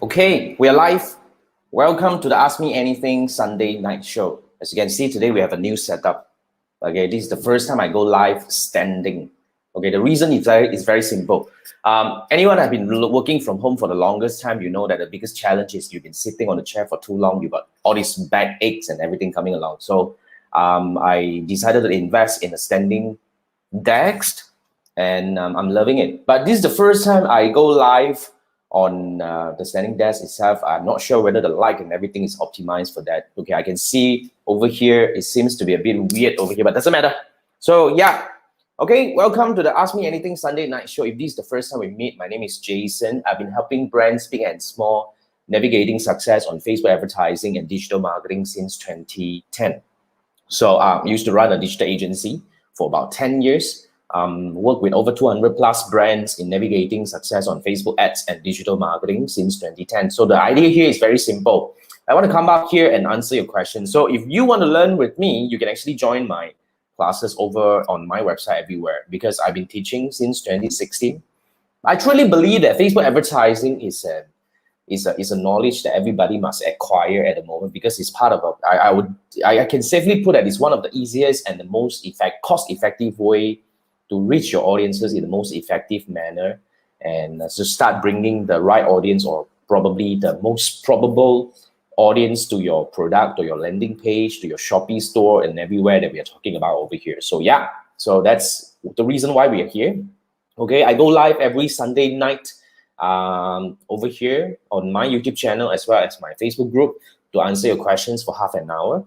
Okay, we are live. Welcome to the Ask Me Anything Sunday night show. As you can see, today we have a new setup. Okay, this is the first time I go live standing. Okay, the reason is very simple. Anyone have been working from home for the longest time, you know that the biggest challenge is you've been sitting on the chair for too long. You've got all these back aches and everything coming along. So I decided to invest in a standing desk, and I'm loving it. But this is the first time I go live on the standing desk itself. I'm not sure whether the light and everything is optimized for that. Okay, I can see over here, it seems to be a bit weird over here, but doesn't matter. So yeah, okay, welcome to the Ask Me Anything Sunday night show. If this is the first time we meet, my name is Jason. I've been helping brands big and small navigating success on Facebook advertising and digital marketing since 2010. So I used to run a digital agency for about 10 years. Worked with over 200 plus brands in navigating success on Facebook ads and digital marketing since 2010. So the idea here is very simple. I want to come up here and answer your questions. So if you want to learn with me, you can actually join my classes over on my website everywhere, because I've been teaching since 2016. I truly believe that Facebook advertising is a knowledge that everybody must acquire at the moment, because it's part of I can safely put that it's one of the easiest and the most cost-effective way to reach your audiences in the most effective manner, and to start bringing the right audience, or probably the most probable audience, to your product or your landing page, to your Shopee store, and everywhere that we are talking about over here. So yeah, so that's the reason why we are here. Okay, I go live every Sunday night over here on my YouTube channel as well as my Facebook group to answer your questions for half an hour.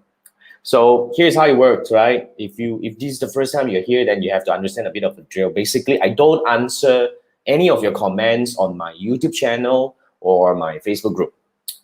So here's how it works, right? If this is the first time you're here, then you have to understand a bit of the drill. Basically, I don't answer any of your comments on my YouTube channel or my Facebook group.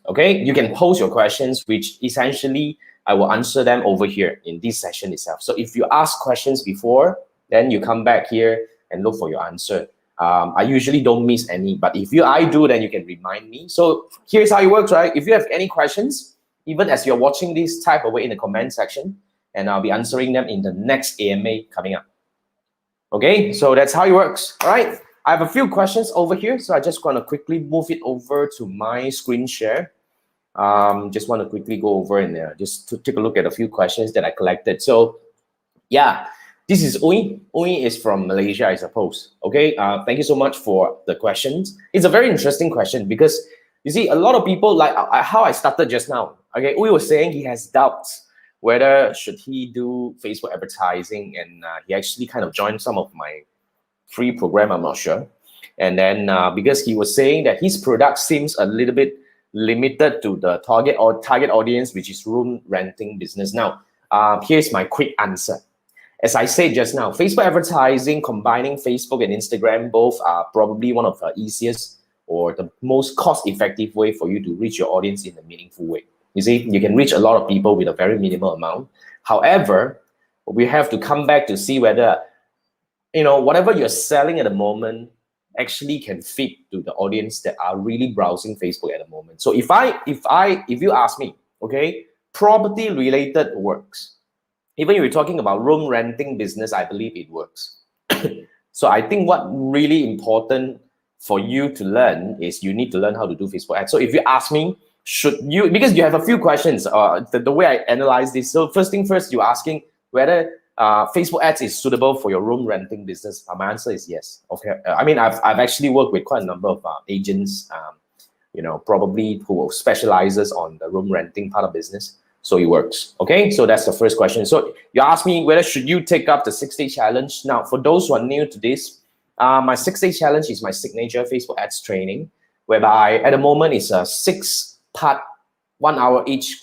Okay, you can post your questions, which essentially I will answer them over here in this session itself. So if you ask questions before, then you come back here and look for your answer. I usually don't miss any, but if I do, then you can remind me. So here's how it works, right? If you have any questions, even as you're watching this, type away in the comment section, and I'll be answering them in the next AMA coming up. Okay, so that's how it works. All right, I have a few questions over here, so I just want to quickly move it over to my screen share. Just want to quickly go over and just to take a look at a few questions that I collected. So yeah, this is Ui. Ui is from Malaysia, I suppose. Okay, thank you so much for the questions. It's a very interesting question, because you see, a lot of people, like how I started just now. Okay, Ui was saying he has doubts whether should he do Facebook advertising, and he actually kind of joined some of my free program, I'm not sure. And then because he was saying that his product seems a little bit limited to the target audience, which is room renting business. Now, here's my quick answer. As I said just now, Facebook advertising, combining Facebook and Instagram, both are probably one of the easiest or the most cost-effective way for you to reach your audience in a meaningful way. You see, you can reach a lot of people with a very minimal amount. However, we have to come back to see whether, whatever you're selling at the moment actually can fit to the audience that are really browsing Facebook at the moment. So if you ask me, okay, property related works. Even if you're talking about room renting business, I believe it works. So I think what really important for you to learn is you need to learn how to do Facebook ads. So if you ask me, should you, because you have a few questions, the way I analyze this. So first thing first, you're asking whether Facebook ads is suitable for your room renting business. My answer is yes. Okay, I mean, I've actually worked with quite a number of agents, probably who specializes on the room renting part of business. So it works. Okay, so that's the first question. So you asked me whether should you take up the 6-day challenge. Now, for those who are new to this, my 6-day challenge is my signature Facebook ads training, whereby at the moment it's a 6-part, 1 hour each,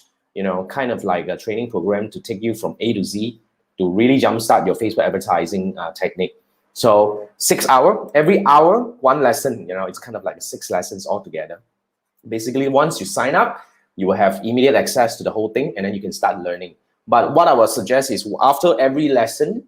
kind of like a training program to take you from A to Z to really jumpstart your Facebook advertising technique. So 6 hours, every hour, 1 lesson, it's kind of like 6 lessons altogether. Basically, once you sign up, you will have immediate access to the whole thing, and then you can start learning. But what I would suggest is after every lesson,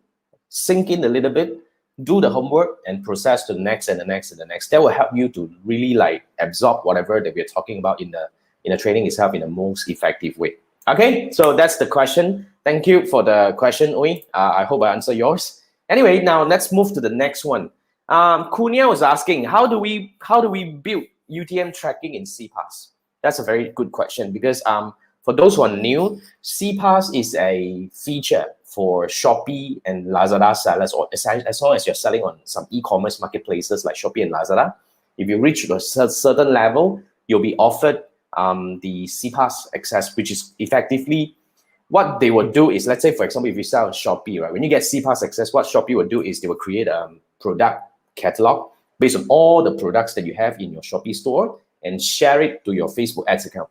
sink in a little bit, do the homework, and process to the next and the next and the next. That will help you to really absorb whatever that we're talking about in the training itself in the most effective way. Okay, so that's the question. Thank you for the question, Ui. I hope I answer yours. Anyway, now let's move to the next one. Kunia was asking, how do we build UTM tracking in CPAS? That's a very good question because for those who are new, CPAS is a feature for Shopee and Lazada sellers, or as long as you're selling on some e-commerce marketplaces like Shopee and Lazada. If you reach a certain level, you'll be offered the CPAS access, which is effectively what they will do is, let's say, for example, if you sell on Shopee, right? When you get CPAS access, what Shopee will do is they will create a product catalog based on all the products that you have in your Shopee store and share it to your Facebook ads account.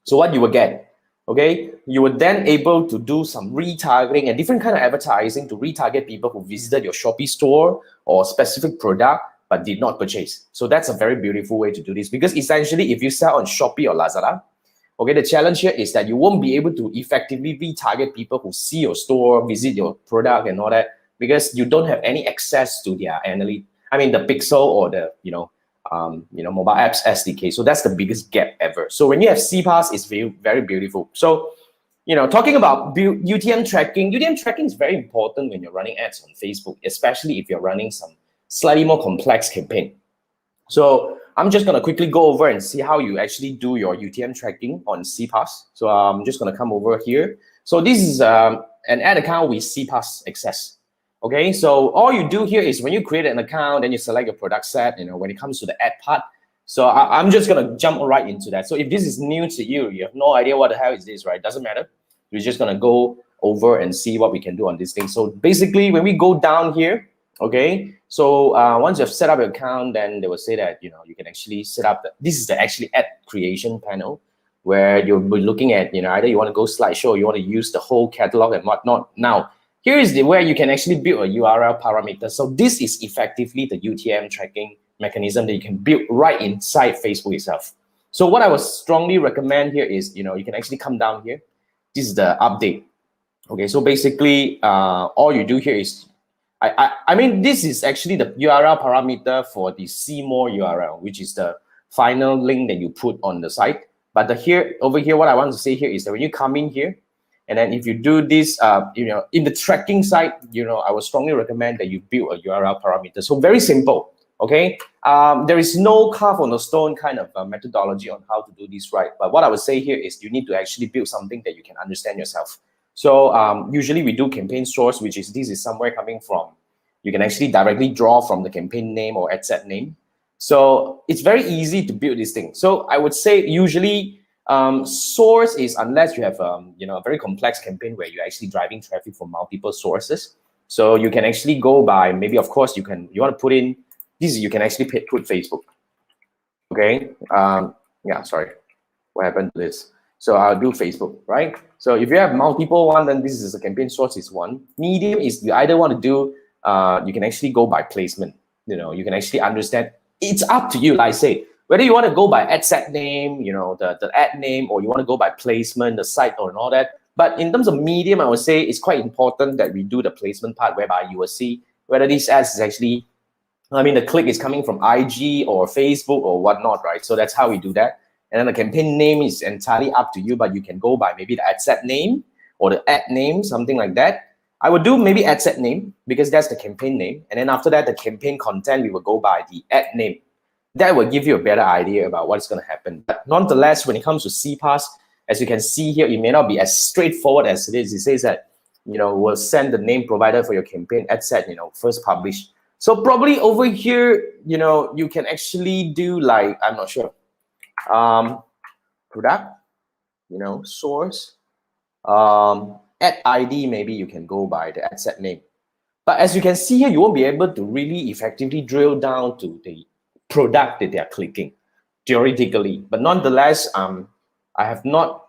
So what you will get, okay, you will then able to do some retargeting and different kind of advertising to retarget people who visited your Shopee store or specific product but did not purchase. So that's a very beautiful way to do this, because essentially if you sell on Shopee or Lazada, okay, the challenge here is that you won't be able to effectively retarget people who see your store, visit your product and all that, because you don't have any access to their the pixel or the mobile apps SDK. So that's the biggest gap ever. So when you have CPAS, it's very, very beautiful. So talking about UTM tracking is very important when you're running ads on Facebook, especially if you're running some slightly more complex campaign. So I'm just going to quickly go over and see how you actually do your UTM tracking on CPAS. So I'm just going to come over here. So this is an ad account with CPAS access. Okay, so all you do here is when you create an account, then you select your product set, when it comes to the ad part. So I'm just going to jump right into that. So if this is new to you, you have no idea what the hell is this, right? Doesn't matter. We're just going to go over and see what we can do on this thing. So basically, when we go down here, okay, so once you've set up your account, then they will say that you can actually set up this is the actually ad creation panel, where you'll be looking at either you want to go slideshow or you want to use the whole catalog and whatnot. Now here is where you can actually build a URL parameter. So this is effectively the UTM tracking mechanism that you can build right inside Facebook itself. So what I would strongly recommend here is you can actually come down here. This is the update. Okay, so basically all you do here is this is actually the URL parameter for the see more URL, which is the final link that you put on the site. But over here, what I want to say here is that when you come in here, and then if you do this, in the tracking side, I would strongly recommend that you build a URL parameter. So very simple, okay? There is no carve on the stone kind of methodology on how to do this right. But what I would say here is you need to actually build something that you can understand yourself. So usually we do campaign source, this is somewhere coming from. You can actually directly draw from the campaign name or ad set name. So it's very easy to build this thing. So I would say usually source is unless you have a very complex campaign where you're actually driving traffic from multiple sources. So you can actually go by maybe, of course, you want to put in this. You can actually put Facebook. Okay. Sorry, what happened to this? So I'll do Facebook, right? So if you have multiple one, then this is a campaign source is one. Medium is you either want to do, you can actually go by placement. You can actually understand. It's up to you, like I say, whether you want to go by ad set name, the ad name, or you want to go by placement, the site, or all that. But in terms of medium, I would say it's quite important that we do the placement part, whereby you will see whether these ads is actually, the click is coming from IG or Facebook or whatnot, right? So that's how we do that. And then the campaign name is entirely up to you, but you can go by maybe the ad set name or the ad name, something like that. I would do maybe ad set name because that's the campaign name. And then after that, the campaign content, we will go by the ad name. That will give you a better idea about what's going to happen. But nonetheless, when it comes to CPAS, as you can see here, it may not be as straightforward as it is. It says that, we'll send the name provider for your campaign ad set, first published. So probably over here, you can actually do like, I'm not sure, product, source, ad ID, maybe you can go by the ad set name. But as you can see here, you won't be able to really effectively drill down to the product that they are clicking, theoretically. But nonetheless, I have not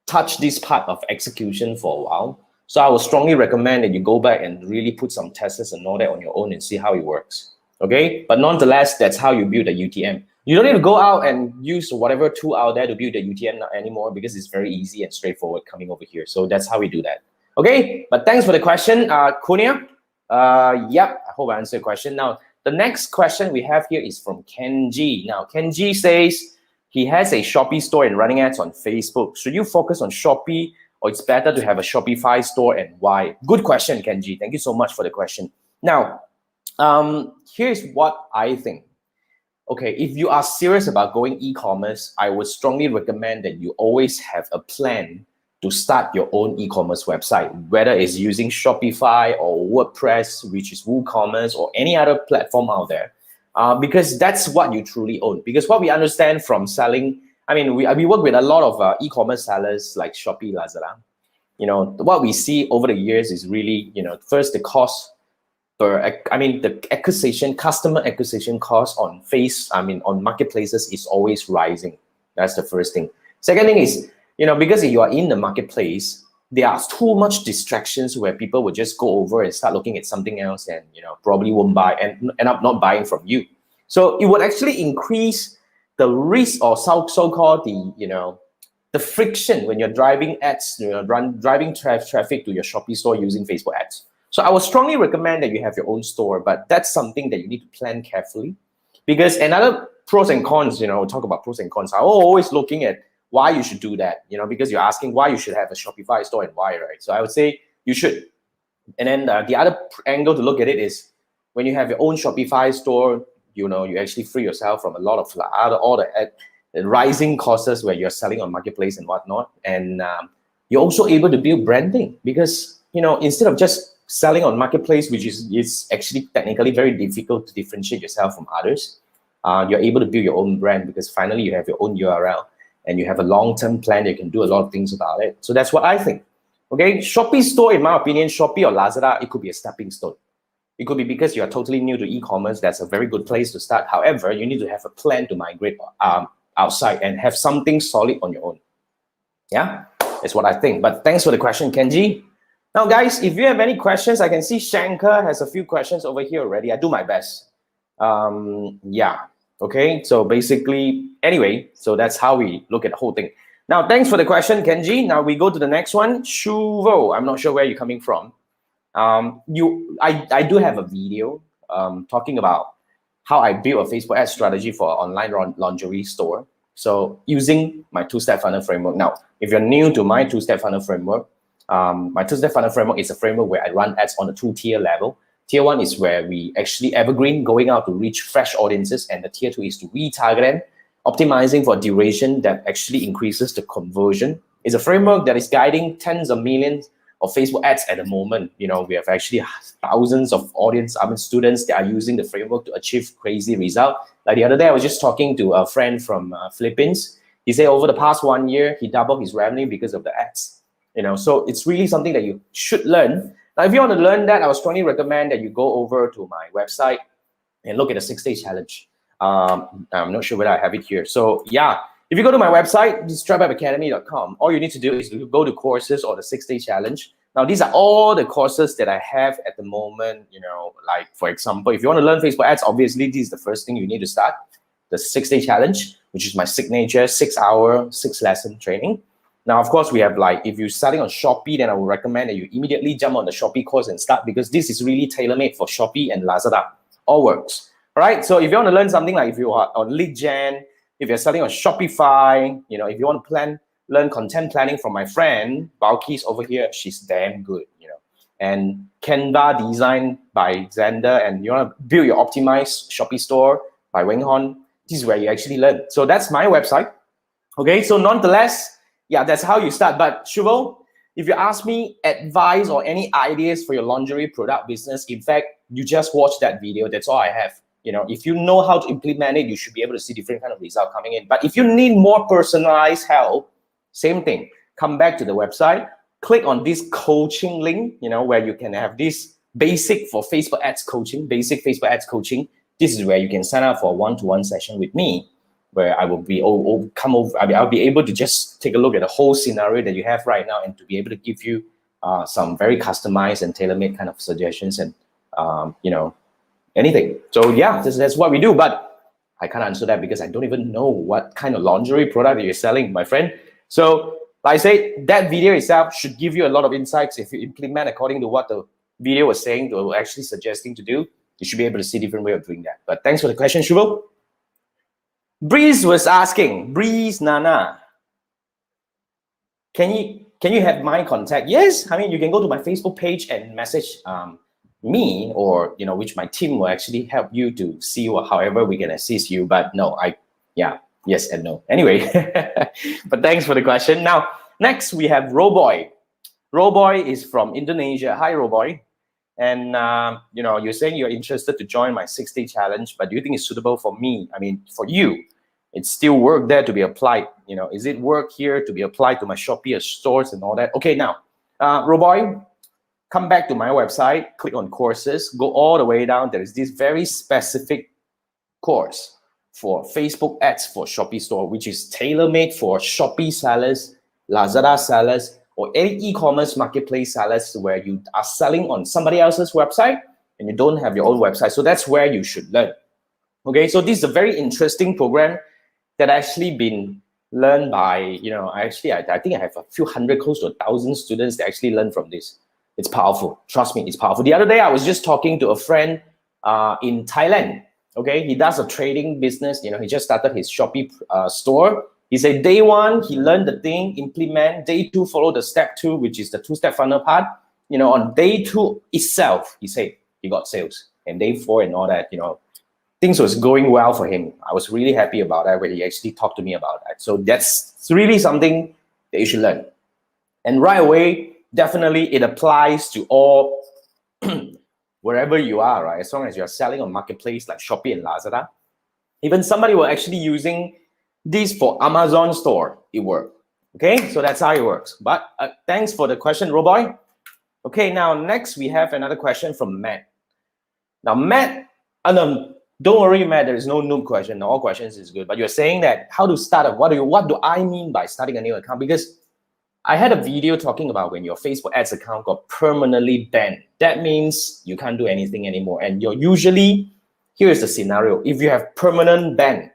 touched this part of execution for a while. So I would strongly recommend that you go back and really put some tests and all that on your own and see how it works. Okay? But nonetheless, that's how you build a UTM. You don't need to go out and use whatever tool out there to build a UTM anymore, because it's very easy and straightforward coming over here. So that's how we do that. Okay, but thanks for the question, Kunia. Yep, I hope I answered your question. Now, the next question we have here is from Kenji. Now, Kenji says he has a Shopee store and running ads on Facebook. Should you focus on Shopee, or it's better to have a Shopify store, and why? Good question, Kenji. Thank you so much for the question. Now, here's what I think. okay, if you are serious about going e-commerce, I would strongly recommend that you always have a plan to start your own e-commerce website, whether it's using Shopify or WordPress, which is WooCommerce, or any other platform out there, because that's what you truly own. Because what we understand from selling, I mean, we work with a lot of e-commerce sellers like Shopee, Lazada. You know, what we see over the years is really, you know, first the cost the customer acquisition cost on marketplaces is always rising. That's the first thing. Second thing is, you know, because you are in the marketplace, there are too much distractions where people will just go over and start looking at something else and, you know, probably won't buy and end up not buying from you. So it would actually increase the risk or so-called the friction when you're driving ads, driving traffic to your Shopee store using Facebook ads. So I would strongly recommend that you have your own store, but that's something that you need to plan carefully. Because another pros and cons, we'll talk about pros and cons. I'm always looking at why you should do that, because you're asking why you should have a Shopify store and why, right? So I would say you should. And then the other angle to look at it is when you have your own Shopify store, you actually free yourself from a lot of all the rising costs where you're selling on marketplace and whatnot. And you're also able to build branding because, instead of just selling on marketplace, which is actually technically very difficult to differentiate yourself from others, you're able to build your own brand because finally you have your own URL and you have a long-term plan that you can do a lot of things about it. So that's what I think. Okay, Shopee store, in my opinion, Shopee or Lazada, it could be a stepping stone. It could be because you are totally new to e-commerce. That's a very good place to start. However, you need to have a plan to migrate outside and have something solid on your own. Yeah, that's what I think. But thanks for the question, Kenji. Now, guys, if you have any questions, I can see Shankar has a few questions over here already. I do my best. Yeah, okay. So basically, anyway, so that's how we look at the whole thing. Now, thanks for the question, Kenji. Now we go to the next one. Shuvo, I'm not sure where you're coming from. I do have a video talking about how I built a Facebook ad strategy for an online lingerie store. So using my two-step funnel framework. Now, if you're new to my two-step funnel framework, my two-step funnel framework is a framework where I run ads on a two-tier level. Tier one is where we actually evergreen, going out to reach fresh audiences, and the tier two is to retarget them, optimizing for duration that actually increases the conversion. It's a framework that is guiding tens of millions of Facebook ads at the moment. We have actually thousands of students that are using the framework to achieve crazy results. Like the other day, I was just talking to a friend from Philippines. He said over the past 1 year, he doubled his revenue because of the ads. So it's really something that you should learn. Now, if you want to learn that, I would strongly recommend that you go over to my website and look at the 6-day challenge. I'm not sure whether I have it here. So yeah, if you go to my website, stripeacademy.com, all you need to do is to go to courses or the 6-day challenge. Now, these are all the courses that I have at the moment. Like for example, if you want to learn Facebook ads, obviously this is the first thing you need to start. The 6-day challenge, which is my signature 6-hour, 6-lesson training. Now, of course, we have if you're starting on Shopee, then I would recommend that you immediately jump on the Shopee course and start because this is really tailor-made for Shopee and Lazada. All works. All right. So if you want to learn something like if you are on lead gen, if you're starting on Shopify, if you want to learn content planning from my friend, Balkis over here, she's damn good, And Canva design by Xander, and you want to build your optimized Shopee store by Weng Hon, this is where you actually learn. So that's my website. Okay. So nonetheless, yeah, that's how you start. But Shuvo, if you ask me advice or any ideas for your lingerie product business, in fact, you just watch that video. That's all I have. If you know how to implement it, you should be able to see different kind of result coming in. But if you need more personalized help, same thing. Come back to the website, click on this coaching link, where you can have this basic for Facebook ads coaching, basic Facebook ads coaching. This is where you can sign up for a one-to-one session with me, where I will be I'll be able to just take a look at the whole scenario that you have right now and to be able to give you some very customized and tailor-made kind of suggestions and anything. So yeah, that's what we do. But I can't answer that because I don't even know what kind of lingerie product that you're selling, my friend. So like I said, that video itself should give you a lot of insights. If you implement according to what the video was saying or actually suggesting to do, you should be able to see different way of doing that. But thanks for the question, Shubho. Breeze was asking, Breeze Nana, can you have my contact? Yes, I mean, you can go to my Facebook page and message me or which my team will actually help you to see however we can assist you. But no, yes and no. Anyway, but thanks for the question. Now, next we have Roboy. Roboy is from Indonesia. Hi, Roboy. And you're saying you're interested to join my 6-day challenge, but do you think it's suitable for me? I mean, for you, it's still work there to be applied. Is it work here to be applied to my Shopee stores and all that? Okay, now, Roboy, come back to my website, click on courses, go all the way down. There is this very specific course for Facebook ads for Shopee store, which is tailor-made for Shopee sellers, Lazada sellers, or any e-commerce marketplace sellers where you are selling on somebody else's website and you don't have your own website. So that's where you should learn. Okay, so this is a very interesting program that actually been learned by, I think I have a few hundred, close to 1,000 students that actually learn from this. It's powerful. Trust me, it's powerful. The other day, I was just talking to a friend in Thailand. Okay, he does a trading business. He just started his Shopee store. He said day 1, he learned the thing, implement. Day 2, follow the step 2, which is the 2-step funnel part. On day 2 itself, he said he got sales. And day 4 and all that, things was going well for him. I was really happy about that when he actually talked to me about that. So that's really something that you should learn. And right away, definitely it applies to all, wherever you are, right? As long as you're selling on marketplace like Shopee and Lazada. Even somebody were actually using this for Amazon store, it worked. Okay, so that's how it works. But thanks for the question, Roboy. Okay, now next we have another question from Matt. Now, Matt, don't worry, Matt, there is no noob question. All questions is good. But you're saying that how to start up, what do I mean by starting a new account? Because I had a video talking about when your Facebook ads account got permanently banned. That means you can't do anything anymore. And you're usually, here is the scenario. If you have permanent ban,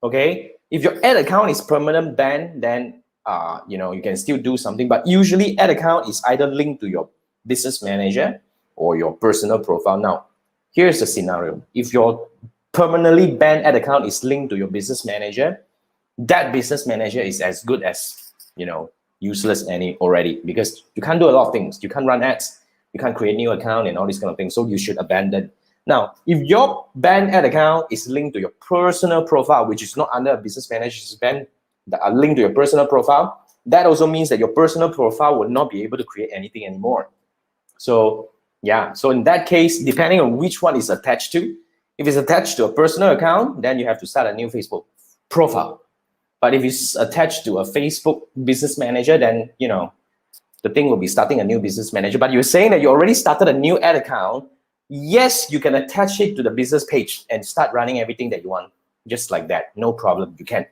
okay, if your ad account is permanent ban, then you can still do something. But usually ad account is either linked to your business manager or your personal profile. Now, here's the scenario. If your permanently banned ad account is linked to your business manager, that business manager is as good as, useless already, because you can't do a lot of things. You can't run ads, you can't create new account and all these kind of things. So you should abandon. Now, if your banned ad account is linked to your personal profile, which is not under a business manager's ban, that are linked to your personal profile, that also means that your personal profile will not be able to create anything anymore. So yeah, so in that case, depending on which one is attached to, if it's attached to a personal account, then you have to start a new Facebook profile. But if it's attached to a Facebook business manager, then, the thing will be starting a new business manager. But you're saying that you already started a new ad account. Yes, you can attach it to the business page and start running everything that you want. Just like that, no problem, you can.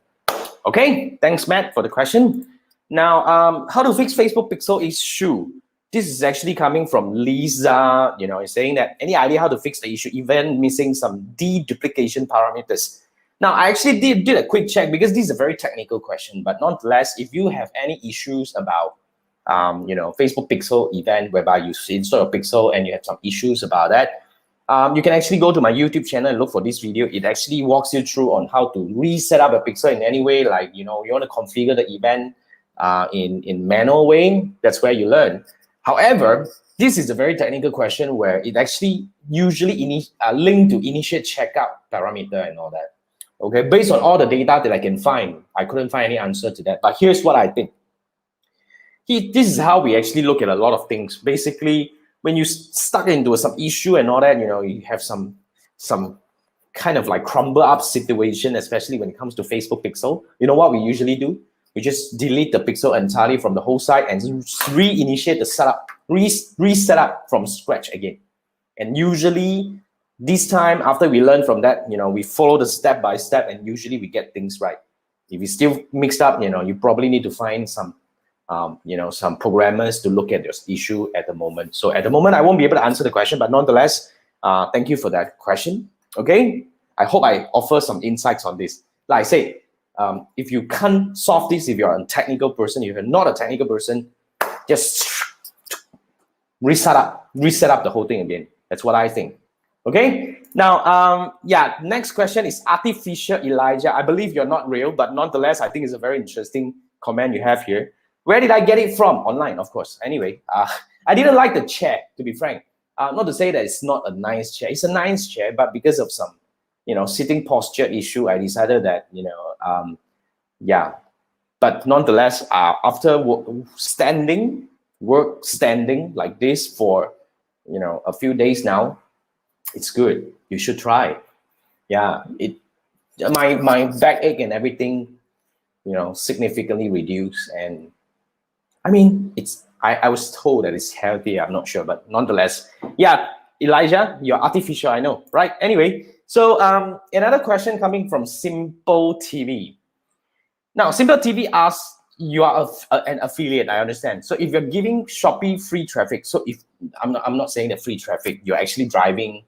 Okay, thanks, Matt, for the question. Now, how to fix Facebook pixel issue? This is actually coming from Lisa, is saying that any idea how to fix the issue, even missing some deduplication parameters? Now, I actually did a quick check because this is a very technical question, but nonetheless, if you have any issues about, Facebook pixel event whereby you install a pixel and you have some issues about that, you can actually go to my YouTube channel and look for this video. It actually walks you through on how to reset up a pixel in any way, like, you want to configure the event in manual way. That's where you learn. However, this is a very technical question where it actually usually linked to initiate checkout parameter and all that. Okay, based on all the data that I can find, I couldn't find any answer to that. But here's what I think. This is how we actually look at a lot of things. Basically, when you stuck into some issue and all that, you have some kind of like crumble up situation, especially when it comes to Facebook pixel. You know what we usually do? We just delete the pixel entirely from the whole site and reinitiate the setup, reset up from scratch again. And usually this time after we learn from that, we follow the step by step and usually we get things right. If it's still mixed up, you probably need to find some programmers to look at your issue at the moment. So at the moment, I won't be able to answer the question, but nonetheless, thank you for that question. Okay, I hope I offer some insights on this. Like I say, if you can't solve this, if you're a technical person, if you're not a technical person, just reset up the whole thing again. That's what I think. Okay, now, next question is Artificial Elijah. I believe you're not real, but nonetheless, I think it's a very interesting comment you have here. Where did I get it from? Online, of course. Anyway, I didn't like the chair, to be frank. Not to say that it's not a nice chair. It's a nice chair, but because of some, sitting posture issue, I decided that, yeah. But nonetheless, after standing like this for, a few days now, it's good. You should try. Yeah, my backache and everything, significantly reduced. And I mean, I was told that it's healthy. I'm not sure, but nonetheless, yeah, Elijah, you're artificial, I know, right? Anyway, so another question coming from Simple TV. Now, Simple TV asks, you are an affiliate, I understand. So if you're giving Shopee free traffic, so if I'm not saying that free traffic, you're actually driving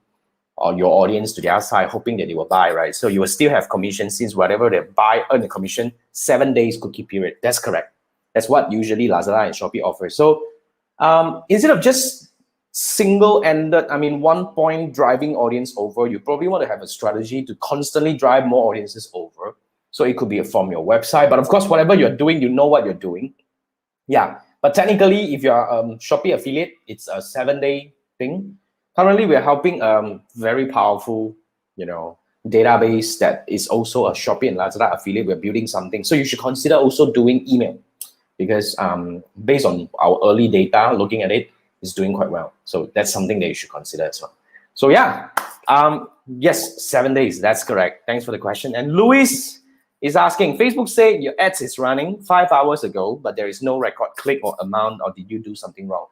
your audience to the other side, hoping that they will buy, right? So you will still have commission, since whatever they buy, earn a commission, 7 days cookie period. That's correct. That's what usually Lazada and Shopee offer. So instead of just single-ended, one point driving audience over, you probably want to have a strategy to constantly drive more audiences over. So it could be from your website, but of course, whatever you're doing, you know what you're doing. Yeah, but technically, if you're a Shopee affiliate, it's a 7-day thing. Currently, we're helping very powerful, database that is also a Shopee and Lazada affiliate. We're building something. So you should consider also doing email, because based on our early data, looking at it, it's doing quite well. So that's something that you should consider as well. So yeah, yes, 7 days, that's correct. Thanks for the question. And Louis is asking, Facebook said your ads is running 5 hours ago, but there is no record click or amount, or did you do something wrong?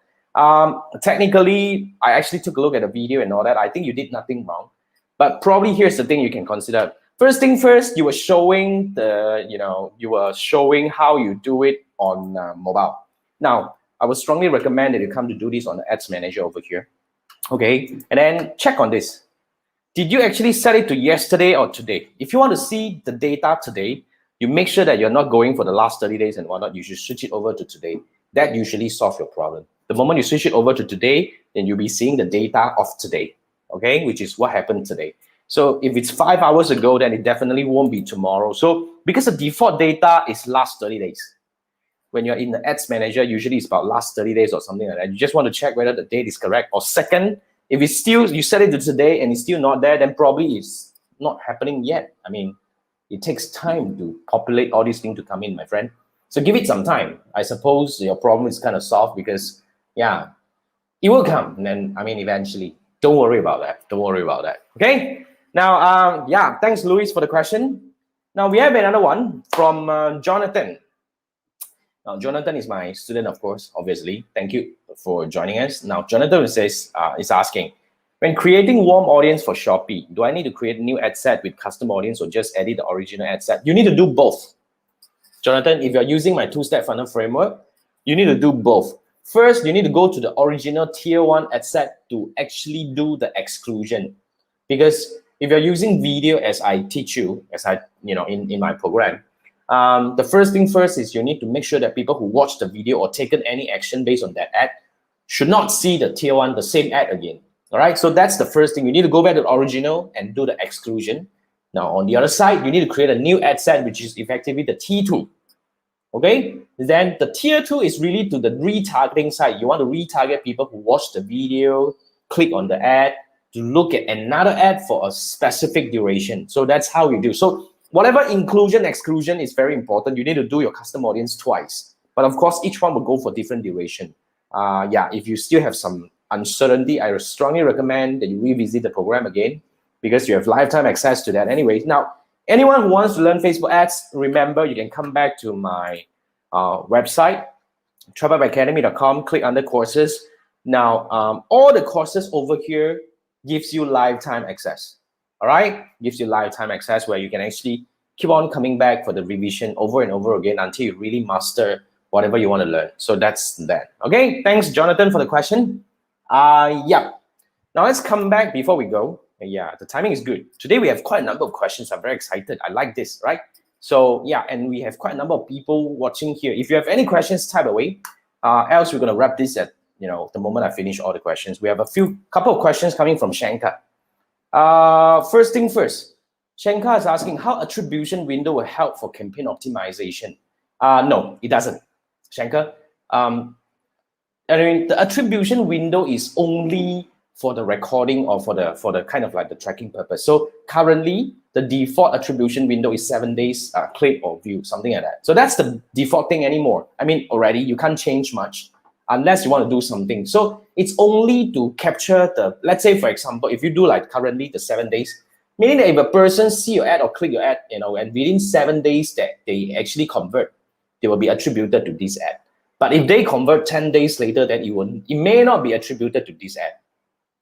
Technically, I actually took a look at the video and all that. I think you did nothing wrong, but probably here's the thing you can consider. First thing first, you were showing how you do it on mobile. Now, I would strongly recommend that you come to do this on the Ads Manager over here. Okay, and then check on this. Did you actually set it to yesterday or today? If you want to see the data today, you make sure that you're not going for the last 30 days and whatnot. You should switch it over to today. That usually solves your problem. The moment you switch it over to today, then you'll be seeing the data of today, okay, which is what happened today. So if it's 5 hours ago, then it definitely won't be tomorrow. So because the default data is last 30 days. When you're in the Ads Manager, usually it's about last 30 days or something like that. You just want to check whether the date is correct. Or second, if it's still, you set it to today and it's still not there, then probably it's not happening yet. It takes time to populate all these things to come in, my friend. So give it some time. I suppose your problem is kind of solved, because yeah, it will come. And then, eventually, don't worry about that. Don't worry about that. Okay. Now, yeah, thanks, Louis, for the question. Now we have another one from Jonathan. Now, Jonathan is my student, of course, obviously. Thank you for joining us. Now, Jonathan is asking, when creating warm audience for Shopee, do I need to create a new ad set with custom audience or just edit the original ad set? You need to do both. Jonathan, if you're using my two-step funnel framework, you need to do both. First, you need to go to the original tier 1 ad set to actually do the exclusion. Because if you're using video as I teach you, in my program, the first thing first is you need to make sure that people who watch the video or taken any action based on that ad should not see the tier 1, the same ad again. All right, so that's the first thing. You need to go back to the original and do the exclusion. Now, on the other side, you need to create a new ad set, which is effectively the T2. Okay, then the tier 2 is really to the retargeting side. You want to retarget people who watch the video, click on the ad, to look at another ad for a specific duration. So that's how you do. So whatever inclusion, exclusion is very important. You need to do your custom audience twice. But of course, each one will go for different duration. Yeah, if you still have some uncertainty, I strongly recommend that you revisit the program again, because you have lifetime access to that anyway. Now, anyone who wants to learn Facebook ads, remember, you can come back to my website, travelbyacademy.com, click under courses. Now, all the courses over here gives you lifetime access. All right, gives you lifetime access where you can actually keep on coming back for the revision over and over again until you really master whatever you want to learn. So that's that. Okay, thanks, Jonathan, for the question. Yeah. Now let's come back before we go. Yeah, the timing is good. Today we have quite a number of questions. I'm very excited. I like this, right? So yeah, and we have quite a number of people watching here. If you have any questions, type away. Else we're gonna wrap this at the moment I finish all the questions. We have a couple of questions coming from Shankar. First thing first, Shankar is asking how attribution window will help for campaign optimization. No, it doesn't, Shankar. The attribution window is only for the recording or for the kind of like the tracking purpose. So currently the default attribution window is 7 days click or view, something like that. So that's the default thing anymore. I mean, already you can't change much unless you want to do something. So it's only to capture the, let's say for example, if you do like currently the 7 days, meaning that if a person see your ad or click your ad, and within 7 days that they actually convert, they will be attributed to this ad. But if they convert 10 days later, then it may not be attributed to this ad.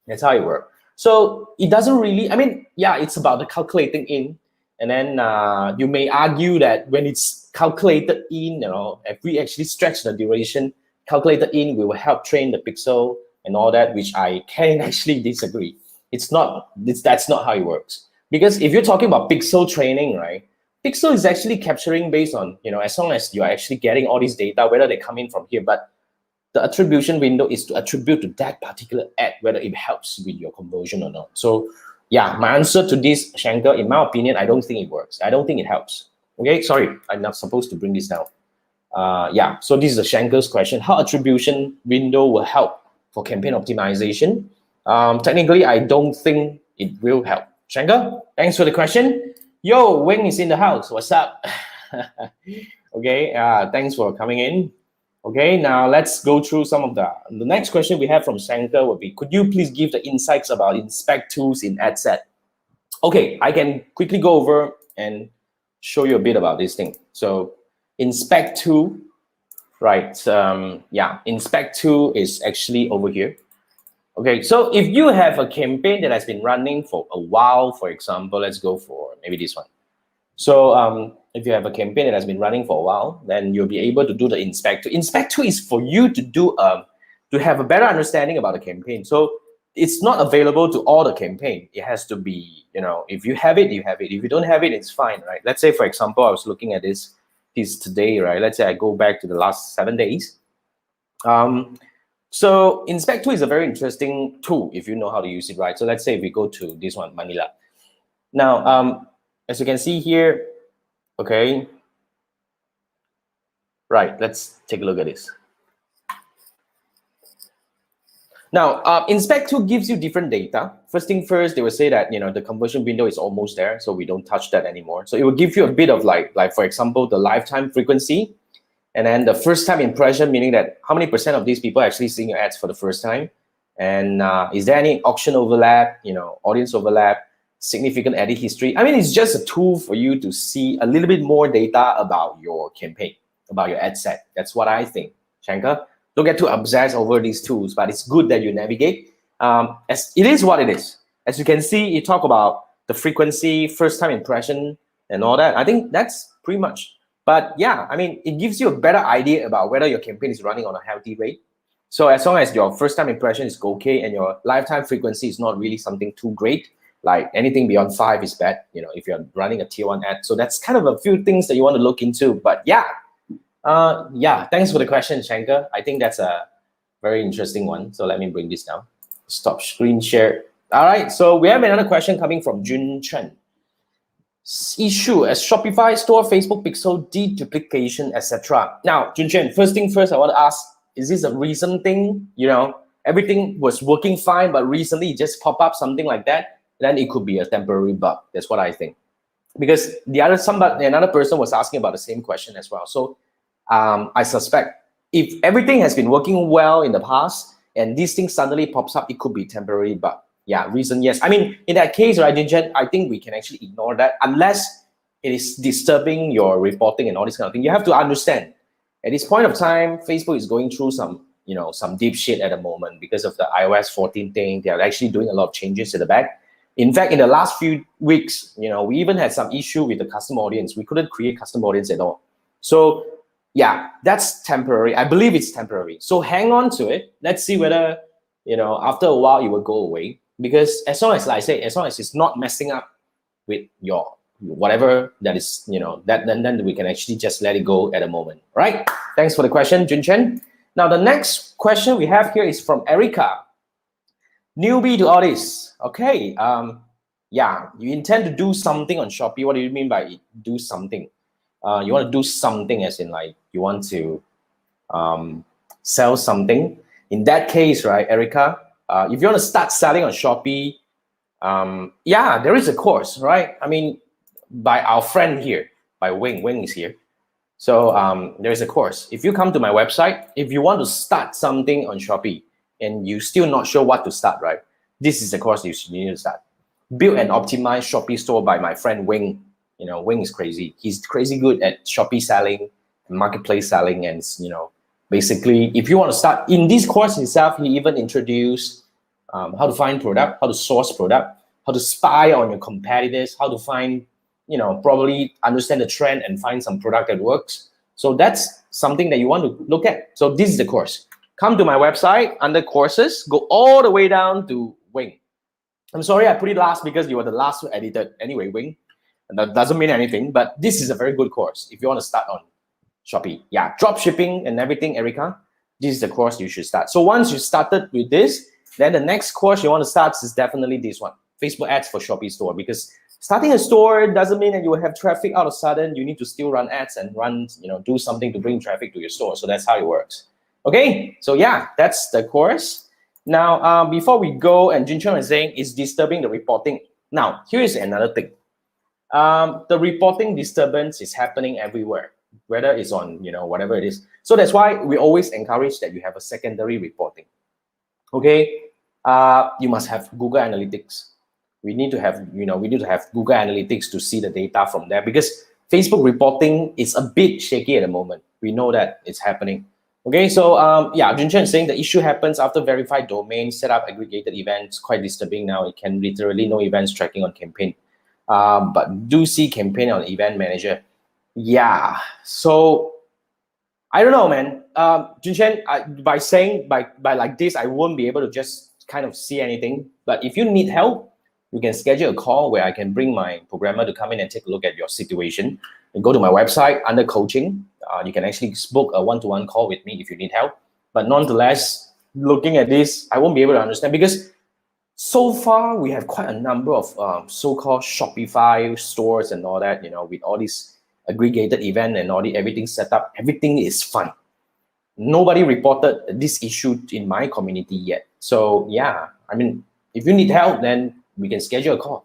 That's how it works. So it doesn't really, I mean, yeah, it's about the calculating in. And then you may argue that when it's calculated in, if we actually stretch the duration, calculated in, we will help train the pixel and all that, which I can actually disagree. That's not how it works. Because if you're talking about pixel training, right? Pixel is actually capturing based on, as long as you're actually getting all this data, whether they come in from here, but the attribution window is to attribute to that particular ad, whether it helps with your conversion or not. So yeah, my answer to this, Shankar, in my opinion, I don't think it works. I don't think it helps. Okay, sorry, I'm not supposed to bring this down. Yeah, so this is the Shankar's question. How attribution window will help for campaign optimization? Technically, I don't think it will help. Shankar, thanks for the question. Yo, Wing is in the house. What's up? Okay, thanks for coming in. Okay, now let's go through some of the next question we have from Shankar would be, could you please give the insights about inspect tools in ad set? Okay, I can quickly go over and show you a bit about this thing. So inspect tool, right? Yeah, inspect tool is actually over here. Okay, so if you have a campaign that has been running for a while, for example, let's go for maybe this one. So if you have a campaign that has been running for a while, then you'll be able to do the inspect. Inspect tool is for you to do to have a better understanding about the campaign. So it's not available to all the campaign. It has to be, if you have it, you have it. If you don't have it, it's fine, right? Let's say, for example, I was looking at this today, right? Let's say I go back to the last 7 days. So inspect tool is a very interesting tool if you know how to use it, right? So let's say if we go to this one, Manila. Now, as you can see here, okay, right, let's take a look at this. Now, inspect tool gives you different data. First thing first, they will say that, the conversion window is almost there, so we don't touch that anymore. So it will give you a bit of like for example, the lifetime frequency, and then the first time impression, meaning that how many % of these people are actually seeing your ads for the first time, and is there any auction overlap, audience overlap, significant edit history. I mean, it's just a tool for you to see a little bit more data about your campaign, about your ad set. That's what I think, Shankar. Don't get too obsessed over these tools, but it's good that you navigate. As it is what it is. As you can see, you talk about the frequency, first time impression, and all that. I think that's pretty much. But yeah, I mean, it gives you a better idea about whether your campaign is running on a healthy rate. So as long as your first time impression is okay and your lifetime frequency is not really something too great, like anything beyond 5 is bad, if you're running a tier 1 ad. So that's kind of a few things that you want to look into. But yeah, thanks for the question, Shankar. I think that's a very interesting one. So let me bring this down. Stop screen share. All right, so we have another question coming from Jun Chen. Issue as Shopify store, Facebook pixel, deduplication, etc. Now, Jun Chen, first thing first, I want to ask, is this a recent thing? Everything was working fine, but recently it just pop up something like that. Then it could be a temporary bug. That's what I think. Because another person was asking about the same question as well. So I suspect if everything has been working well in the past and this thing suddenly pops up, it could be temporary bug. Yeah, reason, yes. I mean, in that case, right, Jinjen, I think we can actually ignore that unless it is disturbing your reporting and all this kind of thing. You have to understand, at this point of time, Facebook is going through some deep shit at the moment because of the iOS 14 thing. They are actually doing a lot of changes at the back. In fact, in the last few weeks, we even had some issue with the custom audience. We couldn't create custom audience at all. So yeah, that's temporary. I believe it's temporary. So hang on to it. Let's see whether, after a while it will go away. Because as long as, like I say, as long as it's not messing up with your whatever that is, then we can actually just let it go at a moment. Right? Thanks for the question, Jun Chen. Now, the next question we have here is from Erica. Newbie to all this. Okay. Yeah, you intend to do something on Shopee. What do you mean by do something? You want to do something as in like you want to sell something. In that case, right, Erica, if you want to start selling on Shopee, yeah, there is a course, right? I mean, by our friend here, by Wing is here. So there is a course. If you come to my website, if you want to start something on Shopee and you still not sure what to start, right? This is the course you need to start. Build and optimize Shopee store by my friend Wing. You know, Wing is crazy. He's crazy good at Shopee selling, marketplace selling, and basically, if you want to start in this course itself, he even introduced how to find product, how to source product, how to spy on your competitors, how to find, probably understand the trend and find some product that works. So that's something that you want to look at. So this is the course. Come to my website under courses, go all the way down to Wing. I'm sorry I put it last because you were the last to edit it. Anyway, Wing, that doesn't mean anything, but this is a very good course if you want to start on Shopee. Yeah, drop shipping and everything, Erica. This is the course you should start. So once you started with this, then the next course you want to start is definitely this one, Facebook ads for Shopee store, because starting a store doesn't mean that you will have traffic out of sudden. You need to still run ads and run, do something to bring traffic to your store. So that's how it works. Okay, so yeah, that's the course. Now, before we go, and Junchen was saying it's disturbing the reporting. Now, here is another thing. The reporting disturbance is happening everywhere, whether it's on, whatever it is. So that's why we always encourage that you have a secondary reporting. Okay, you must have Google Analytics. We need to have, Google Analytics to see the data from there, because Facebook reporting is a bit shaky at the moment. We know that it's happening. Okay, so yeah, Junchen is saying the issue happens after verified domain set up aggregated events. Quite disturbing now. It can literally no events tracking on campaign, but do see campaign on event manager. Yeah, so I don't know, man. Junchen, by like this, I won't be able to just kind of see anything. But if you need help, you can schedule a call where I can bring my programmer to come in and take a look at your situation. And go to my website under coaching. You can actually book a one-to-one call with me if you need help. But nonetheless, looking at this, I won't be able to understand, because so far we have quite a number of so-called Shopify stores and all that, with all these aggregated event and all everything set up. Everything is fine. Nobody reported this issue in my community yet. So yeah, I mean, if you need help, then we can schedule a call.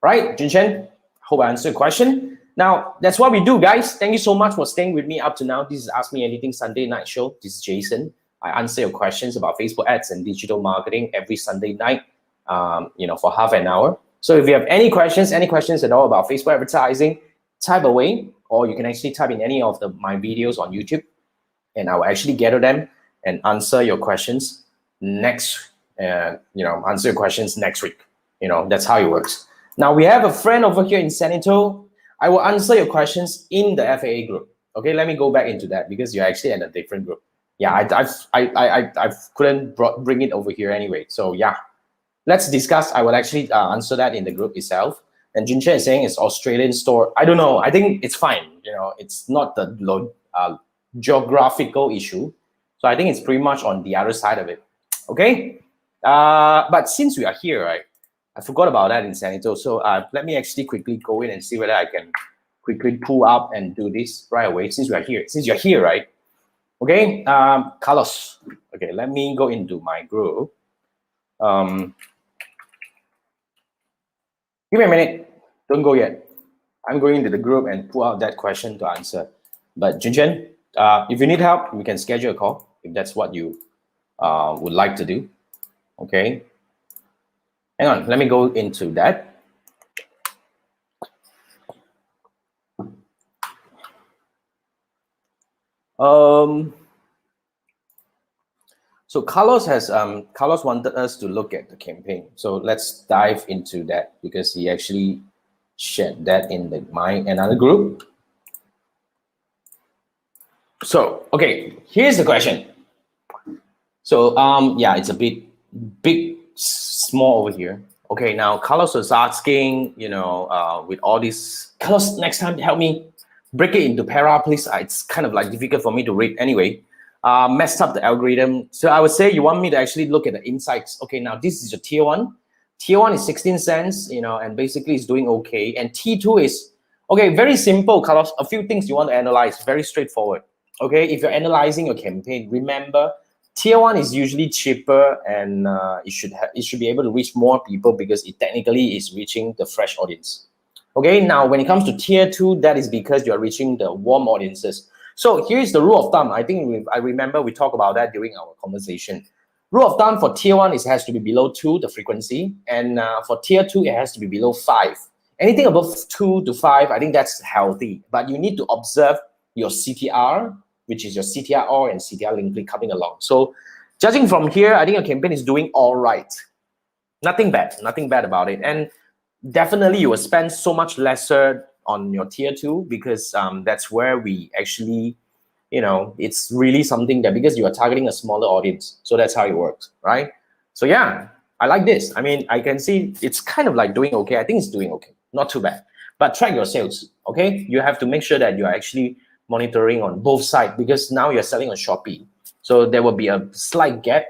Right, Junchen? Hope I answered your question. Now, that's what we do, guys. Thank you so much for staying with me up to now. This is Ask Me Anything Sunday night show. This is Jason. I answer your questions about Facebook ads and digital marketing every Sunday night, for half an hour. So if you have any questions at all about Facebook advertising, type away, or you can actually type in any of my videos on YouTube, and I will actually gather them and answer your questions next, answer your questions next week. That's how it works. Now, we have a friend over here in San Antonio. I will answer your questions in the FAA group. Okay, let me go back into that, because you're actually in a different group. Yeah, I couldn't bring it over here anyway. So yeah, let's discuss. I will actually answer that in the group itself. And Junchen is saying it's Australian store. I don't know. I think it's fine. It's not the geographical issue. So I think it's pretty much on the other side of it. Okay. But since we are here, right? I forgot about that in San Antonio. So let me actually quickly go in and see whether I can quickly pull up and do this right away, since we are here. Since you're here, right? Okay, Carlos. Okay, let me go into my group. Give me a minute. Don't go yet. I'm going into the group and pull out that question to answer. But Junchen, if you need help, we can schedule a call if that's what you would like to do. Okay. Hang on, let me go into that. So Carlos wanted us to look at the campaign. So let's dive into that, because he actually shared that in another group. So okay, here's the question. So yeah, it's a bit small over here. Okay, now Carlos was asking, with all this. Carlos, next time help me break it into para, please. It's kind of like difficult for me to read. Anyway, messed up the algorithm. So I would say you want me to actually look at the insights. Okay, now this is your tier one. Tier one is 16 cents, and basically it's doing okay. And T2 is, okay, very simple, Carlos. A few things you want to analyze, very straightforward. Okay, if you're analyzing your campaign, remember Tier 1 is usually cheaper, and it should be able to reach more people because it technically is reaching the fresh audience. Okay, now when it comes to Tier 2, that is because you are reaching the warm audiences. So here's the rule of thumb. I think I remember we talked about that during our conversation. Rule of thumb for Tier 1 is it has to be below 2, the frequency, and for Tier 2, it has to be below 5. Anything above 2 to 5, I think that's healthy, but you need to observe your CTR, which is your CTR and CTR link click coming along. So judging from here, I think your campaign is doing all right. Nothing bad about it. And definitely you will spend so much lesser on your Tier 2 because that's where we actually, it's really something that because you are targeting a smaller audience. So that's how it works, right? So yeah, I like this. I mean, I can see it's kind of like doing okay. I think it's doing okay, not too bad. But track your sales, okay? You have to make sure that you are actually monitoring on both sides because now you're selling on Shopee. So there will be a slight gap.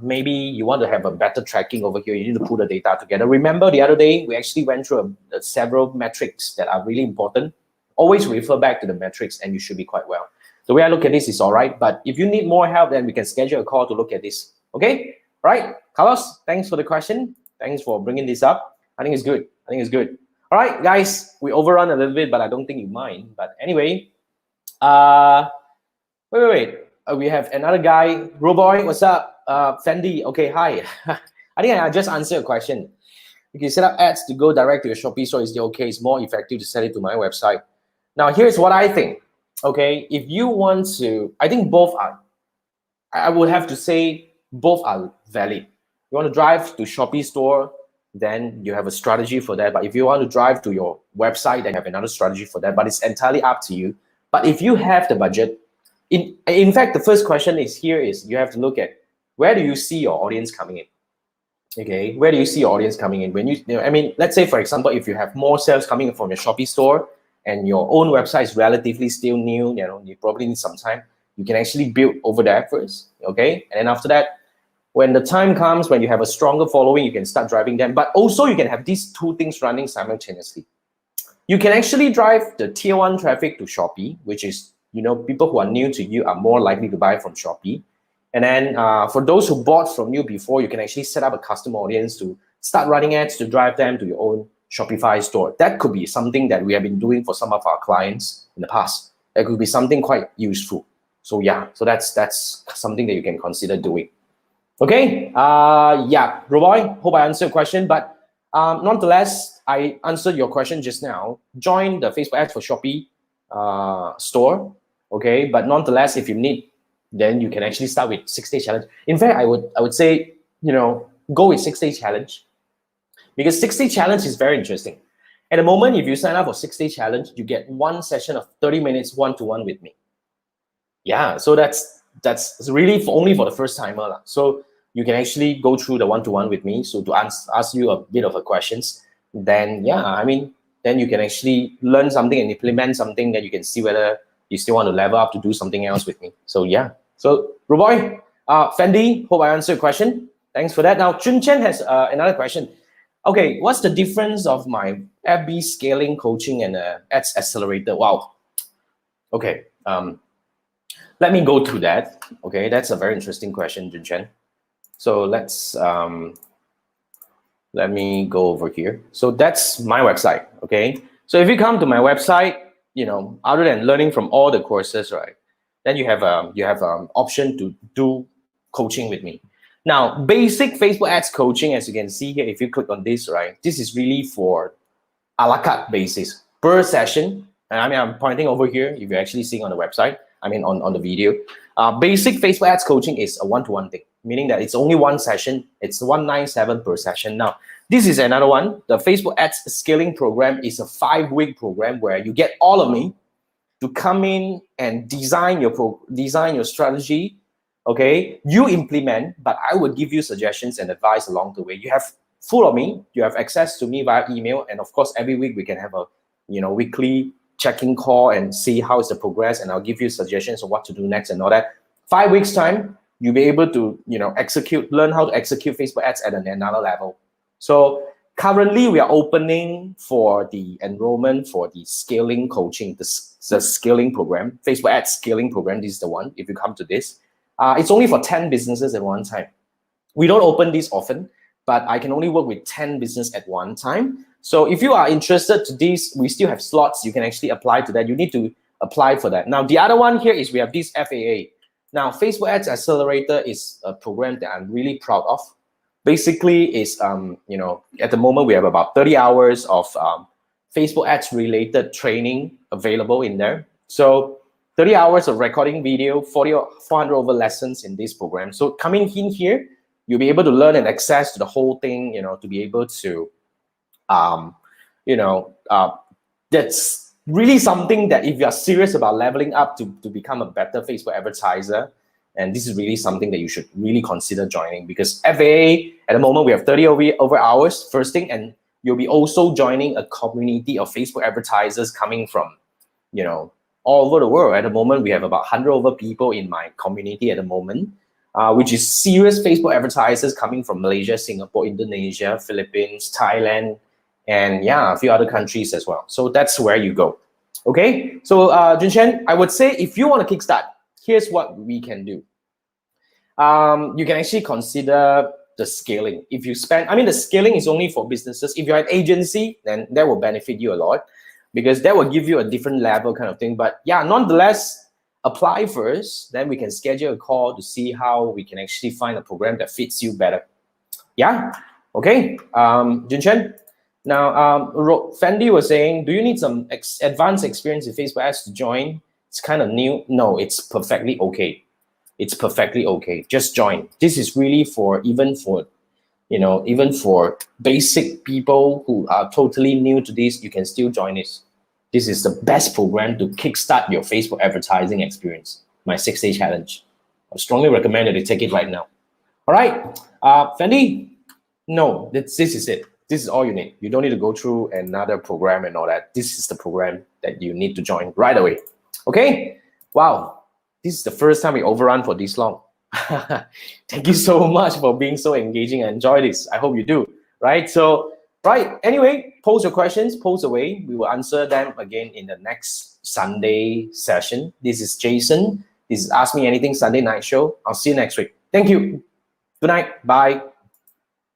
Maybe you want to have a better tracking over here. You need to pull the data together. Remember the other day, we actually went through several metrics that are really important. Always refer back to the metrics and you should be quite well. The way I look at this is all right, but if you need more help, then we can schedule a call to look at this. Okay, all right, Carlos, thanks for the question. Thanks for bringing this up. I think it's good. All right, guys, we overrun a little bit, but I don't think you mind. But anyway, wait. We have another guy, Roboy, what's up? Fendi, okay, hi. I think I just answered a question. You can set up ads to go direct to your Shopee store. Is it okay? It's more effective to send it to my website. Now, here's what I think. Okay, if you want to, I think both are, I would have to say both are valid. You want to drive to Shopee store, then you have a strategy for that. But if you want to drive to your website, then you have another strategy for that. But it's entirely up to you. But if you have the budget, in fact, the first question is you have to look at where do you see your audience coming in? Okay, where do you see your audience coming in? When I mean, let's say for example, if you have more sales coming in from your Shopee store and your own website is relatively still new, you probably need some time. You can actually build over there first, okay? And then after that, when the time comes, when you have a stronger following, you can start driving them. But also you can have these two things running simultaneously. You can actually drive the Tier 1 traffic to Shopee, which is, people who are new to you are more likely to buy from Shopee. And then for those who bought from you before, you can actually set up a custom audience to start running ads to drive them to your own Shopify store. That could be something that we have been doing for some of our clients in the past. That could be something quite useful. So yeah, so that's something that you can consider doing. Okay, yeah, Roboy, hope I answered your question, but nonetheless, I answered your question just now. Join the Facebook ads for Shopee store, okay? But nonetheless, if you need, then you can actually start with 6-day challenge. In fact, I would say, go with 6-day challenge because 6-day challenge is very interesting. At the moment, if you sign up for 6-day challenge, you get one session of 30 minutes one-to-one with me. Yeah, so that's really only for the first timer. So you can actually go through the one-to-one with me. So to ask you a bit of a questions, then yeah, I mean, then you can actually learn something and implement something that you can see whether you still want to level up to do something else with me. So yeah, so Roboy, Fendi, hope I answered your question. Thanks for that. Now, Chun Chen has another question. Okay, what's the difference of my FB scaling coaching and Ads Accelerator? Wow. Okay, let me go through that. Okay, that's a very interesting question, Chun Chen. So let's let me go over here. So that's my website. Okay, so if you come to my website, other than learning from all the courses, right, then you have option to do coaching with me. Now, basic Facebook ads coaching, as you can see here, if you click on this, right, this is really for a la carte basis per session. And I mean, I'm pointing over here. If you're actually seeing on the website, I mean on the video, basic Facebook ads coaching is a one-to-one thing, meaning that it's only one session. It's $197 per session. Now, this is another one. The Facebook ads scaling program is a 5-week program where you get all of me to come in and design your strategy. Okay, you implement, but I would give you suggestions and advice along the way. You have full of me. You have access to me via email, and of course, every week we can have a weekly checking call and see how is the progress, and I'll give you suggestions on what to do next and all that. 5 weeks time, you'll be able to learn how to execute Facebook ads at another level. So currently, we are opening for the enrollment for the scaling coaching, the scaling program, Facebook ads scaling program. This is the one. If you come to this, It's only for 10 businesses at one time. We don't open this often, but I can only work with 10 businesses at one time. So if you are interested to this, we still have slots. You can actually apply to that. You need to apply for that. Now, the other one here is we have this FAA. Now, Facebook Ads Accelerator is a program that I'm really proud of. Basically, is you know, at the moment we have about 30 hours of Facebook ads related training available in there. So 30 hours of recording video, 400 over lessons in this program. So coming in here, you'll be able to learn and access to the whole thing, you know, to be able to, you know, that's really something that if you're serious about leveling up to become a better Facebook advertiser, and this is really something that you should really consider joining, because FAA, at the moment, we have 30 over hours, first thing, and you'll be also joining a community of Facebook advertisers coming from, you know, all over the world. At the moment, we have about 100 over people in my community at the moment, which is serious Facebook advertisers coming from Malaysia, Singapore, Indonesia, Philippines, Thailand, and yeah, a few other countries as well. So that's where you go. Okay, so Junchen, I would say if you want to kickstart, here's what we can do. You can actually consider the scaling. If you spend, I mean, the scaling is only for businesses. If you're an agency, then that will benefit you a lot, because that will give you a different level kind of thing. But yeah, nonetheless, apply first, then we can schedule a call to see how we can actually find a program that fits you better. Yeah, okay, Junchen. Now, Fendi was saying, do you need some advanced experience in Facebook ads to join? It's kind of new. No, it's perfectly okay. It's perfectly okay. Just join. This is really for even for basic people who are totally new to this. You can still join this. This is the best program to kickstart your Facebook advertising experience. My 6-day challenge. I strongly recommend that you take it right now. All right, Fendi. No, this is it. This is all you need. You don't need to go through another program and all that. This is the program that you need to join right away. Okay? Wow. This is the first time we overrun for this long. Thank you so much for being so engaging. I enjoy this. I hope you do. Right? So, right. Anyway, post your questions, post away. We will answer them again in the next Sunday session. This is Jason. This is Ask Me Anything Sunday night show. I'll see you next week. Thank you. Good night. Bye.